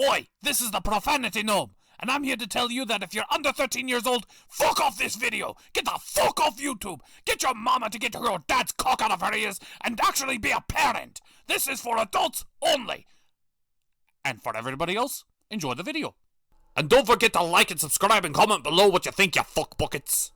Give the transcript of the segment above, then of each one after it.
Oi, this is the Profanity Gnome, and I'm here to tell you that if you're under 13 years old, fuck off this video! Get the fuck off YouTube! Get your mama to get your dad's cock out of her ears and actually be a parent! This is for adults only! And for everybody else, enjoy the video. And don't forget to like and subscribe and comment below what you think, you fuck buckets!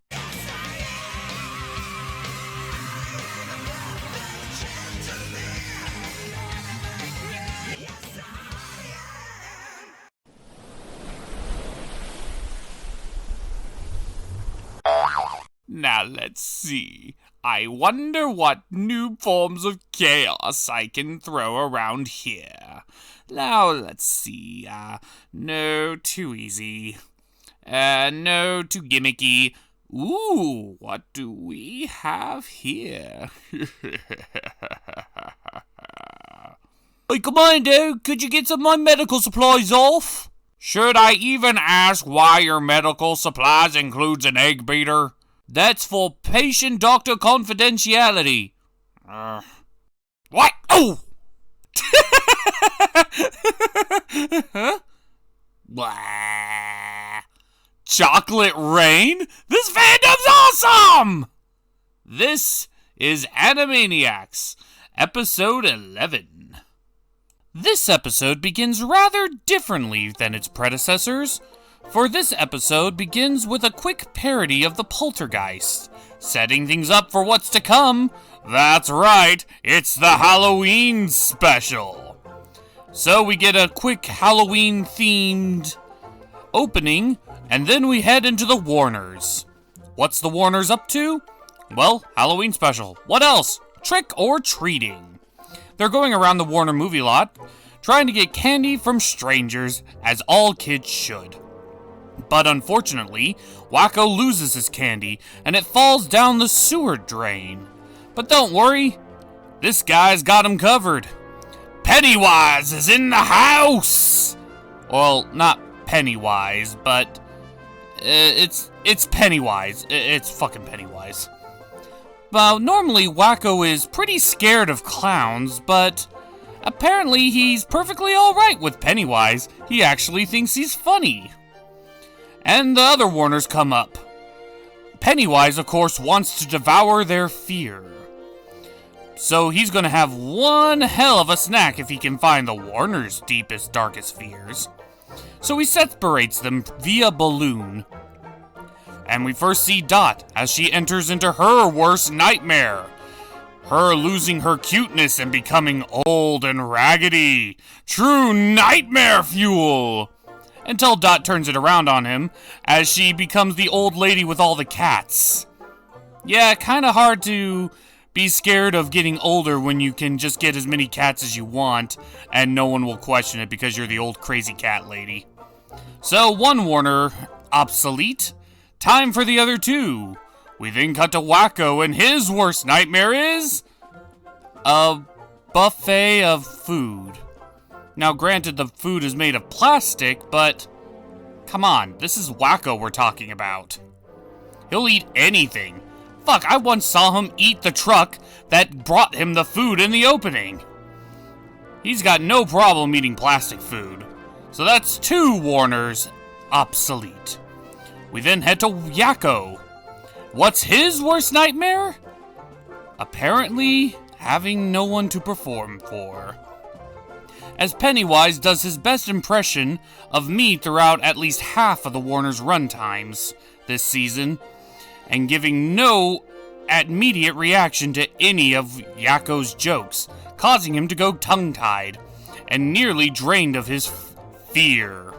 Now let's see. I wonder what new forms of chaos I can throw around here. Now let's see. No, too easy. No, too gimmicky. Ooh, what do we have here? Hey, Commando, could you get some of my medical supplies off? Should I even ask why your medical supplies includes an egg beater? That's for patient-doctor confidentiality. What? Oh! Huh? Blah. Chocolate rain? This fandom's awesome! This is Animaniacs, episode 11. This episode begins rather differently than its predecessors. For this episode begins with a quick parody of the Poltergeist, setting things up for what's to come. That's right, it's the Halloween special. So we get a quick Halloween-themed opening, and then we head into the Warners. What's the Warners up to? Well, Halloween special. What else? Trick or treating. They're going around the Warner movie lot, trying to get candy from strangers, as all kids should. But unfortunately, Wacko loses his candy, and it falls down the sewer drain. But don't worry, this guy's got him covered. Pennywise is in the house! Well, not Pennywise, but it's Pennywise. It's fucking Pennywise. Well, normally Wacko is pretty scared of clowns, but apparently he's perfectly alright with Pennywise. He actually thinks he's funny. And the other Warners come up. Pennywise, of course, wants to devour their fear. So he's gonna have one hell of a snack if he can find the Warners' deepest, darkest fears. So he separates them via balloon. And we first see Dot as she enters into her worst nightmare. Her losing her cuteness and becoming old and raggedy. True nightmare fuel! Until Dot turns it around on him, as she becomes the old lady with all the cats. Yeah, kinda hard to be scared of getting older when you can just get as many cats as you want, and no one will question it because you're the old crazy cat lady. So, one Warner obsolete, time for the other two. We then cut to Wacko, and his worst nightmare is a buffet of food. Now, granted, the food is made of plastic, but come on, this is Wacko we're talking about. He'll eat anything. Fuck, I once saw him eat the truck that brought him the food in the opening. He's got no problem eating plastic food. So that's two Warners obsolete. We then head to Yakko. What's his worst nightmare? Apparently, having no one to perform for. As Pennywise does his best impression of me throughout at least half of the Warner's runtimes this season, and giving no immediate reaction to any of Yakko's jokes, causing him to go tongue-tied, and nearly drained of his fear.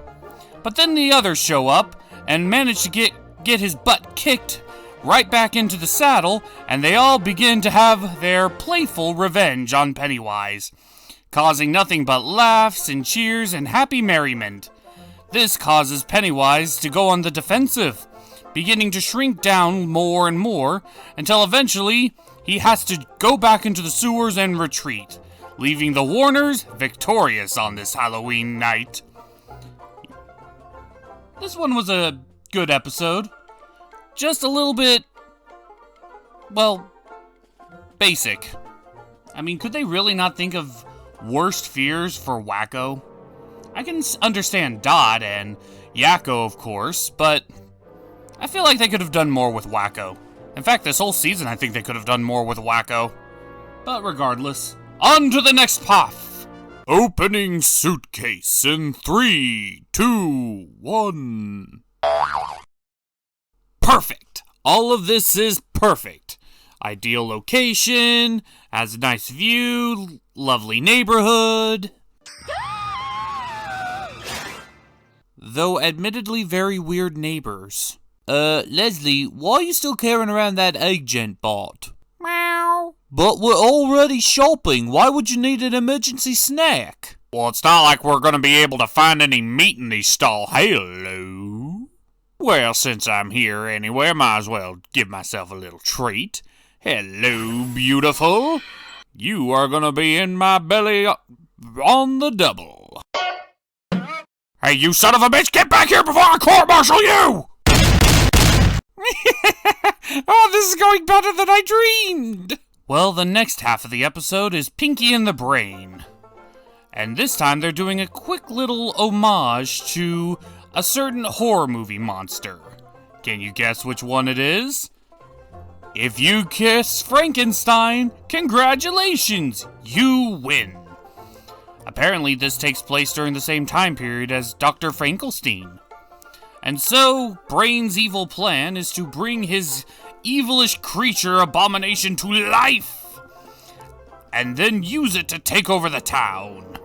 But then the others show up, and manage to get his butt kicked right back into the saddle, and they all begin to have their playful revenge on Pennywise, causing nothing but laughs and cheers and happy merriment. This causes Pennywise to go on the defensive, beginning to shrink down more and more, until eventually he has to go back into the sewers and retreat, leaving the Warners victorious on this Halloween night. This one was a good episode. Just a little bit, well, basic. I mean, could they really not think of worst fears for Wacko? I can understand Dot and Yakko, of course, but I feel like they could have done more with Wacko. In fact, this whole season, I think they could have done more with Wacko. But regardless, on to the next path. Opening suitcase in 3, 2, 1. Perfect. All of this is perfect. Ideal location, has a nice view, lovely neighborhood. Though admittedly very weird neighbors. Leslie, why are you still carrying around that egg Gent bought? Meow. But we're already shopping. Why would you need an emergency snack? Well, it's not like we're gonna be able to find any meat in these stall. Hello? Well, since I'm here anyway, I might as well give myself a little treat. Hello, beautiful. You are gonna be in my belly on the double. Hey, you son of a bitch, get back here before I court-martial you! Oh, this is going better than I dreamed! Well, the next half of the episode is Pinky and the Brain. And this time they're doing a quick little homage to a certain horror movie monster. Can you guess which one it is? If you guess Frankenstein, congratulations, you win. Apparently this takes place during the same time period as Dr. Frankenstein. And so, Brain's evil plan is to bring his evilish creature abomination to life, and then use it to take over the town.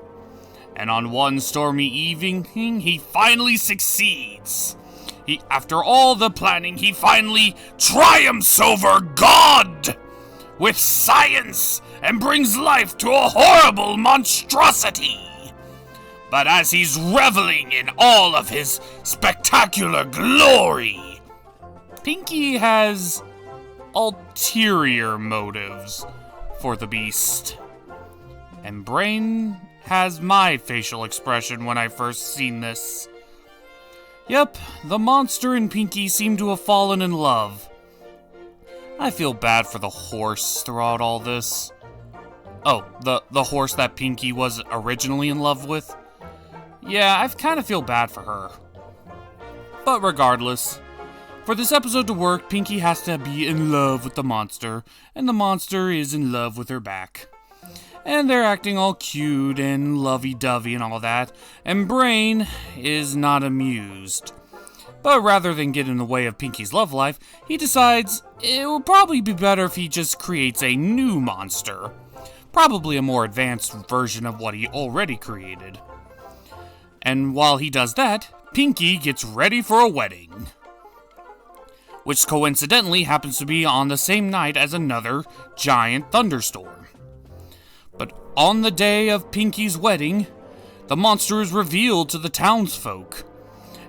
And on one stormy evening, he finally succeeds. After all the planning, he finally triumphs over God with science and brings life to a horrible monstrosity. But as he's reveling in all of his spectacular glory, Pinky has ulterior motives for the beast. And Brain has my facial expression when I first seen this. Yep, the monster and Pinky seem to have fallen in love. I feel bad for the horse throughout all this. Oh, the horse that Pinky was originally in love with? Yeah, I kind of feel bad for her. But regardless, for this episode to work, Pinky has to be in love with the monster, and the monster is in love with her back. And they're acting all cute and lovey-dovey and all that, and Brain is not amused. But rather than get in the way of Pinky's love life, he decides it would probably be better if he just creates a new monster. Probably a more advanced version of what he already created. And while he does that, Pinky gets ready for a wedding. Which coincidentally happens to be on the same night as another giant thunderstorm. But on the day of Pinky's wedding, the monster is revealed to the townsfolk.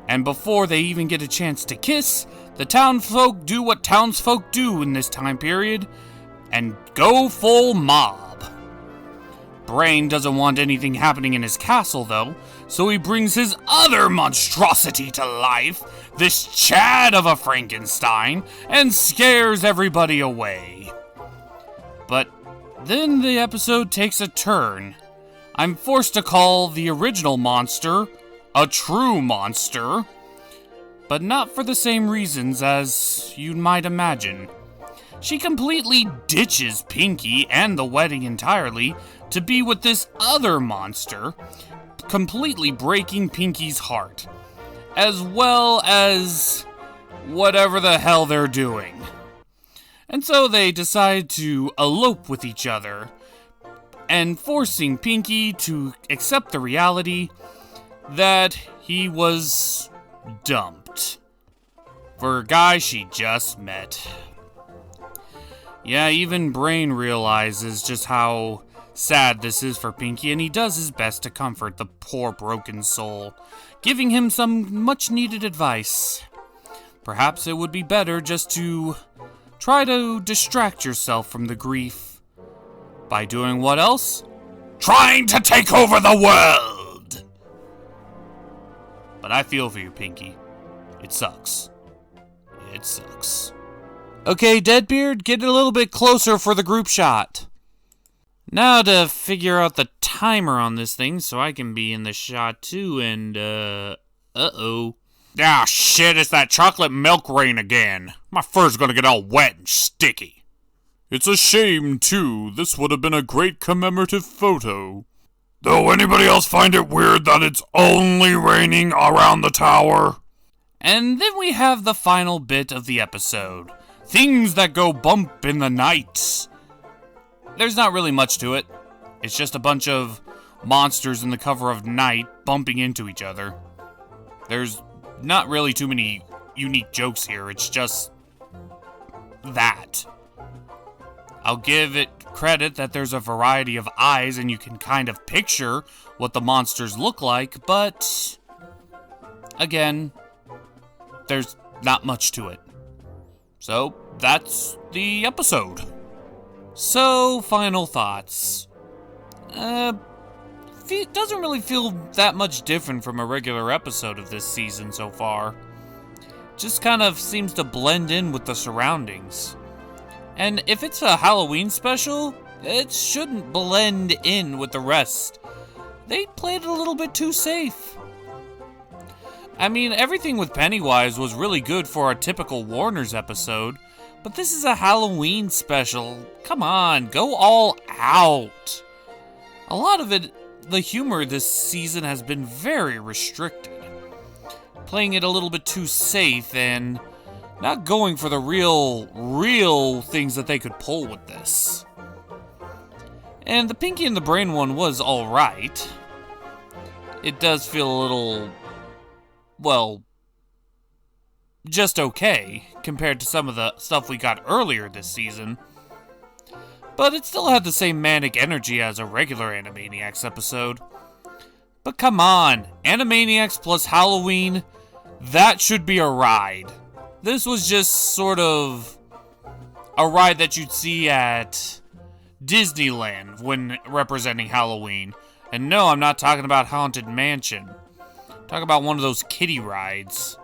And before they even get a chance to kiss, the townsfolk do what townsfolk do in this time period, and go full mob. Brain doesn't want anything happening in his castle, though, so he brings his other monstrosity to life, this Chad of a Frankenstein, and scares everybody away. But then the episode takes a turn. I'm forced to call the original monster a true monster, but not for the same reasons as you might imagine. She completely ditches Pinky and the wedding entirely to be with this other monster, completely breaking Pinky's heart, as well as whatever the hell they're doing. And so they decide to elope with each other, and forcing Pinky to accept the reality that he was dumped for a guy she just met. Yeah, even Brain realizes just how sad this is for Pinky, and he does his best to comfort the poor broken soul, giving him some much-needed advice. Perhaps it would be better just to try to distract yourself from the grief. By doing what else? Trying to take over the world! But I feel for you, Pinky. It sucks. It sucks. Okay, Deadbeard, get a little bit closer for the group shot. Now to figure out the timer on this thing so I can be in the shot too, and, uh-oh. Ah, shit, it's that chocolate milk rain again. My fur's gonna get all wet and sticky. It's a shame, too. This would have been a great commemorative photo. Though anybody else find it weird that it's only raining around the tower? And then we have the final bit of the episode. Things that go bump in the night. There's not really much to it. It's just a bunch of monsters in the cover of night bumping into each other. There's not really too many unique jokes here. It's just that. I'll give it credit that there's a variety of eyes and you can kind of picture what the monsters look like, but again, there's not much to it. So that's the episode. So, final thoughts. It doesn't really feel that much different from a regular episode of this season so far. Just kind of seems to blend in with the surroundings. And if it's a Halloween special, it shouldn't blend in with the rest. They played it a little bit too safe. I mean, everything with Pennywise was really good for a typical Warner's episode, but this is a Halloween special. Come on, go all out. A lot of it, the humor this season has been very restricted. Playing it a little bit too safe and not going for the real things that they could pull with this. And the Pinky and the Brain one was alright. It does feel a little, well, just okay compared to some of the stuff we got earlier this season. But it still had the same manic energy as a regular Animaniacs episode. But come on, Animaniacs plus Halloween, that should be a ride. This was just sort of a ride that you'd see at Disneyland when representing Halloween. And no, I'm not talking about Haunted Mansion. I'm talking about one of those kiddie rides.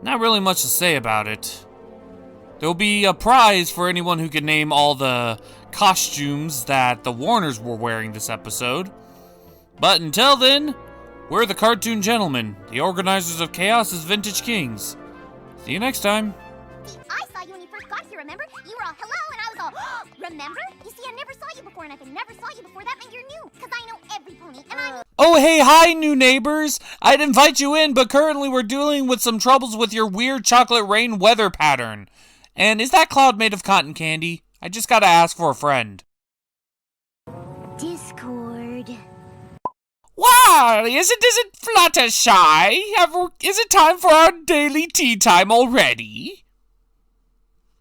Not really much to say about it. There'll be a prize for anyone who can name all the costumes that the Warners were wearing this episode. But until then, we're the Cartoon Gentlemen, the organizers of Chaos's Vintage Kings. See you next time. I saw you when you first got here, remember? You were all hello, and I was all, oh, remember? You see, I never saw you before, and if I never saw you before, that meant you're new, because I know every pony, and I'm... Oh, hey, hi, new neighbors. I'd invite you in, but currently we're dealing with some troubles with your weird chocolate rain weather pattern. And is that cloud made of cotton candy? I just gotta ask for a friend. Discord. Wow, isn't Fluttershy? Is it time for our daily tea time already?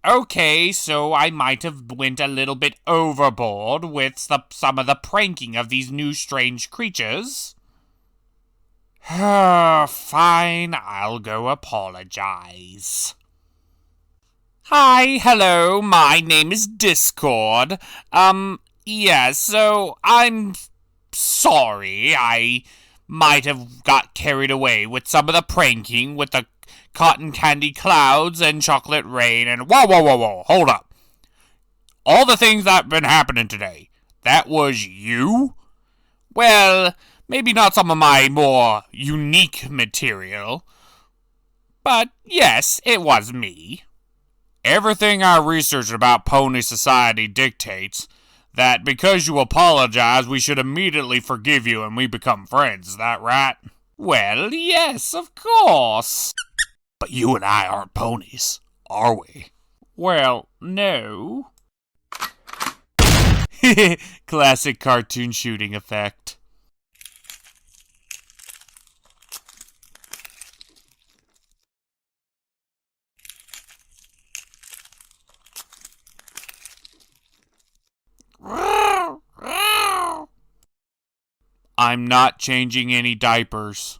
Okay, so I might have went a little bit overboard with some of the pranking of these new strange creatures. Fine, I'll go apologize. Hi, hello, my name is Discord. Yeah, so I'm sorry, I might have got carried away with some of the pranking with the cotton candy clouds and chocolate rain and whoa, hold up. All the things that have been happening today, that was you? Well, maybe not some of my more unique material, but yes, it was me. Everything I researched about Pony Society dictates that because you apologize, we should immediately forgive you and we become friends. Is that right? Well, yes, of course. But you and I aren't ponies, are we? Well, no. Classic cartoon shooting effect. I'm not changing any diapers.